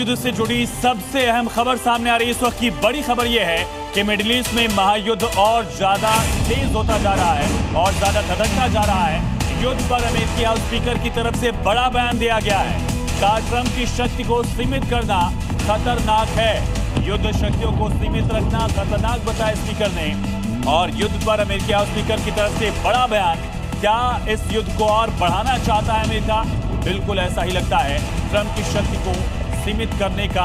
युद्ध से जुड़ी सबसे अहम खबर सामने आ रही है। इस वक्त की बड़ी खबर यह है कि मिडिल ईस्ट में महायुद्ध और ज्यादा तेज होता जा रहा है और ज्यादा धधकता जा रहा है। युद्ध पर अमेरिकी हाउस स्पीकर की तरफ से बड़ा बयान दिया गया है। कहा, ट्रंप की शक्ति को सीमित करना खतरनाक है। युद्ध शक्तियों को सीमित रखना खतरनाक बताया स्पीकर ने। और युद्ध पर अमेरिकी हाउस स्पीकर की तरफ से बड़ा बयान। क्या इस युद्ध को और बढ़ाना चाहता है अमेरिका? बिल्कुल ऐसा ही लगता है। ट्रंप की शक्ति को सीमित करने का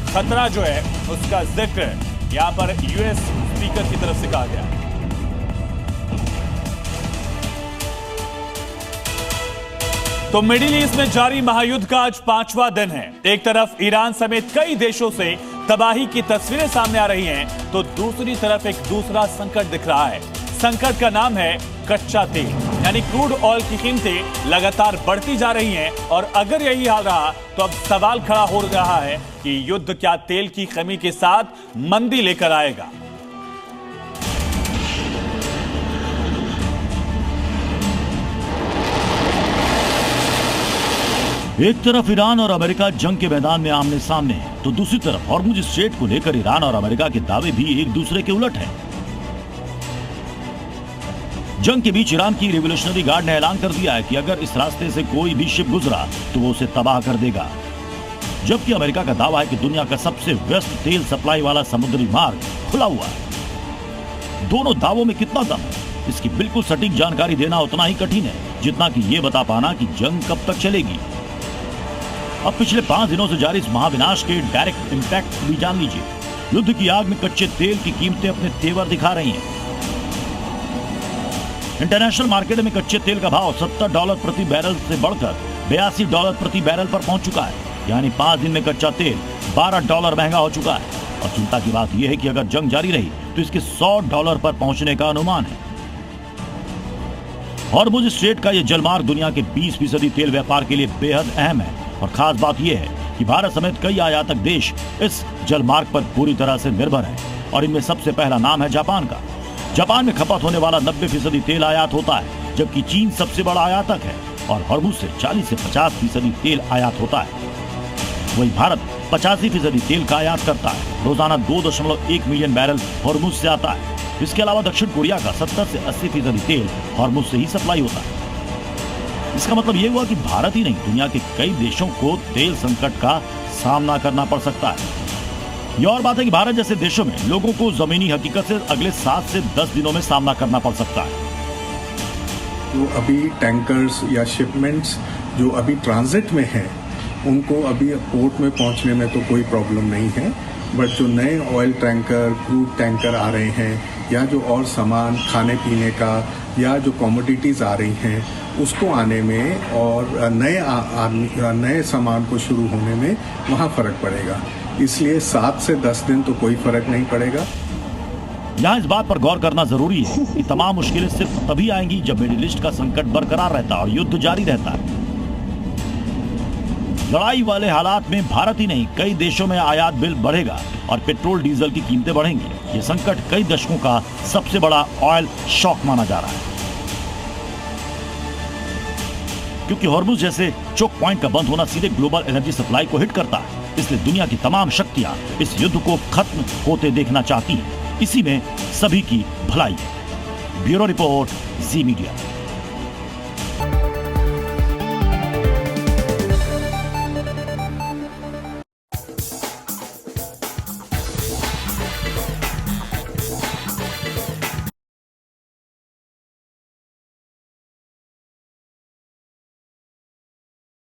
खतरा जो है उसका जिक्र यहां पर यूएस स्पीकर की तरफ से कहा गया। तो मिडिल ईस्ट में जारी महायुद्ध का आज 5वां दिन है। एक तरफ ईरान समेत कई देशों से तबाही की तस्वीरें सामने आ रही हैं, तो दूसरी तरफ एक दूसरा संकट दिख रहा है। संकट का नाम है कच्चा तेल, यानी क्रूड ऑयल की कीमतें लगातार बढ़ती जा रही हैं। और अगर यही हाल रहा तो अब सवाल खड़ा हो रहा है कि युद्ध क्या तेल की कमी के साथ मंदी लेकर आएगा? एक तरफ ईरान और अमेरिका जंग के मैदान में आमने सामने है, तो दूसरी तरफ हॉर्मुज स्ट्रेट को लेकर ईरान और अमेरिका के दावे भी एक दूसरे के उलट हैं। जंग के बीच ईरान की रिवोल्यूशनरी गार्ड ने ऐलान कर दिया है कि अगर इस रास्ते से कोई भी शिप गुजरा तो वो उसे तबाह कर देगा, जबकि अमेरिका का दावा है कि दुनिया का सबसे व्यस्त तेल सप्लाई वाला समुद्री मार्ग खुला हुआ है। दोनों दावों में कितना दम है, इसकी बिल्कुल सटीक जानकारी देना उतना ही कठिन है जितना कि ये बता पाना कि जंग कब तक चलेगी। अब पिछले 5 दिनों से जारी इस महाविनाश के डायरेक्ट इंपैक्ट भी जान लीजिए। युद्ध की आग में कच्चे तेल की कीमतें अपने तेवर दिखा रही हैं। इंटरनेशनल मार्केट में कच्चे तेल का भाव $70 प्रति बैरल से बढ़कर $82 प्रति बैरल पर पहुंच चुका है। यानी 5 दिन में कच्चा तेल $12 महंगा हो चुका है। और चिंता की बात यह है कि अगर जंग जारी रही तो इसके $100 पर पहुंचने का अनुमान है। हॉर्मुज स्ट्रेट का यह जलमार्ग दुनिया के 20% तेल व्यापार के लिए बेहद अहम है। और खास बात यह है कि भारत समेत कई आयातक देश इस जलमार्ग पर पूरी तरह से निर्भर है। और इनमें सबसे पहला नाम है जापान का। जापान में खपत होने वाला 90% तेल आयात होता है, जबकि चीन सबसे बड़ा आयातक है और हॉर्मुज से 40 से 50% तेल आयात होता है। वहीं भारत 85% तेल का आयात करता है। रोजाना 2.1 मिलियन बैरल हॉर्मुज से आता है। इसके अलावा दक्षिण कोरिया का 70 से 80% तेल हॉर्मुज से ही सप्लाई होता है। इसका मतलब यह हुआ कि भारत ही नहीं, दुनिया के कई देशों को तेल संकट का सामना करना पड़ सकता है। यह और बात है कि भारत जैसे देशों में लोगों को जमीनी हकीकत से अगले 7 से 10 दिनों में सामना करना पड़ सकता है। जो अभी टैंकर्स या शिपमेंट्स जो अभी ट्रांजिट में हैं, उनको अभी पोर्ट में पहुंचने में तो कोई प्रॉब्लम नहीं है। बट जो नए ऑयल टैंकर, क्रूड टैंकर आ रहे हैं, या जो और सामान खाने पीने का या जो कमोडिटीज़ आ रही हैं, उसको आने में और नए सामान को शुरू होने में वहाँ फ़र्क पड़ेगा। इसलिए 7 से 10 दिन तो कोई फर्क नहीं पड़ेगा। यहाँ इस बात पर गौर करना जरूरी है कि तमाम मुश्किलें सिर्फ तभी आएंगी जब मिडिल ईस्ट का संकट बरकरार रहता है और युद्ध जारी रहता है। लड़ाई वाले हालात में भारत ही नहीं, कई देशों में आयात बिल बढ़ेगा और पेट्रोल डीजल की कीमतें बढ़ेंगी। ये संकट कई दशकों का सबसे बड़ा ऑयल शॉक माना जा रहा है, क्योंकि हॉर्मुज जैसे चोक पॉइंट का बंद होना सीधे ग्लोबल एनर्जी सप्लाई को हिट करता है। इसलिए दुनिया की तमाम शक्तियां इस युद्ध को खत्म होते देखना चाहती हैं। इसी में सभी की भलाई है। ब्यूरो रिपोर्ट, जी मीडिया।